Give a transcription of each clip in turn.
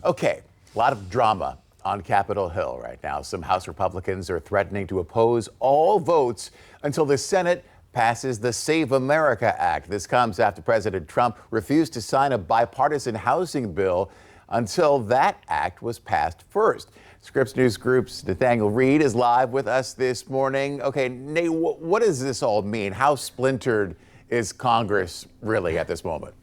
Okay, a lot of drama on Capitol Hill right now. Some House Republicans are threatening to oppose all votes until the Senate passes the Save America Act. This comes after President Trump refused to sign a bipartisan housing bill until that act was passed first. Scripps News Group's Nathaniel Reed is live with us this morning. Okay, Nate, what does this all mean? How splintered is Congress really at this moment?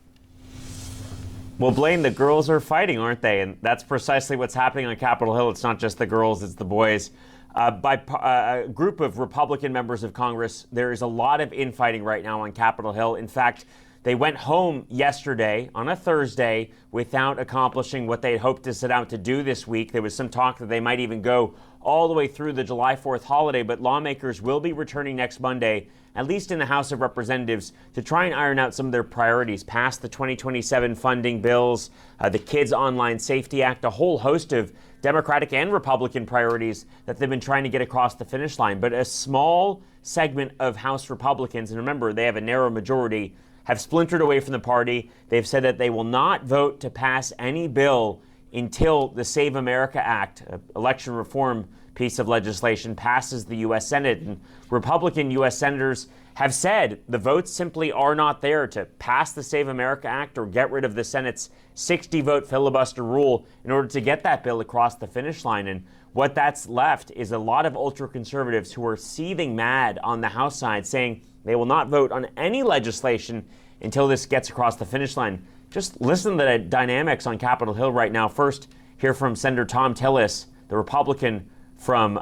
Well, Blaine, the girls are fighting, aren't they? And that's precisely what's happening on Capitol Hill. It's not just the girls, it's the boys. By a group of Republican members of Congress, there is a lot of infighting right now on Capitol Hill. In fact, they went home yesterday on a Thursday without accomplishing what they had hoped to set out to do this week. There was some talk that they might even go all the way through the July 4th holiday, but lawmakers will be returning next Monday, at least in the House of Representatives, to try and iron out some of their priorities, pass the 2027 funding bills, the Kids Online Safety Act, a whole host of Democratic and Republican priorities that they've been trying to get across the finish line. But a small segment of House Republicans, and remember, they have a narrow majority, have splintered away from the party. They've said that they will not vote to pass any bill until the Save America Act, an election reform piece of legislation, passes the U.S. Senate. And Republican U.S. senators have said the votes simply are not there to pass the Save America Act or get rid of the Senate's 60-vote filibuster rule in order to get that bill across the finish line. And what that's left is a lot of ultra-conservatives who are seething mad on the House side, saying they will not vote on any legislation until this gets across the finish line. Just listen to the dynamics on Capitol Hill right now. First, hear from Senator Tom Tillis, the Republican from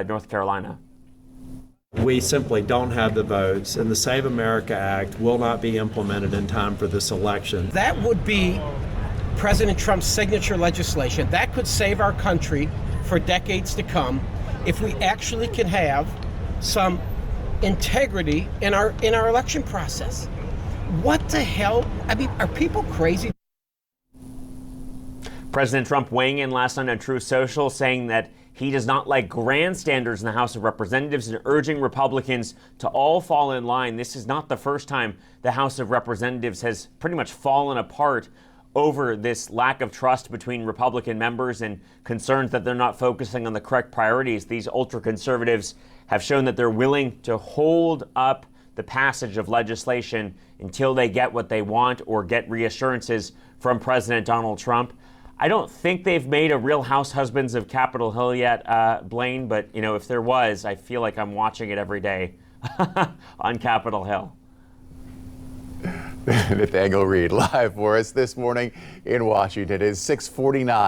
North Carolina. We simply don't have the votes, and the Save America Act will not be implemented in time for this election. That would be President Trump's signature legislation. That could save our country for decades to come if we actually can have some integrity in our election process. What the hell? I mean, are people crazy? President Trump weighing in last night on Truth Social, saying that he does not like grandstanders in the House of Representatives and urging Republicans to all fall in line. This is not the first time the House of Representatives has pretty much fallen apart over this lack of trust between Republican members and concerns that they're not focusing on the correct priorities. These ultra-conservatives have shown that they're willing to hold up the passage of legislation until they get what they want or get reassurances from President Donald Trump. I don't think they've made a Real House Husbands of Capitol Hill yet, Blaine, but if there was, I feel like I'm watching it every day on Capitol Hill. Nathaniel Reed live for us this morning in Washington. It is 6:49.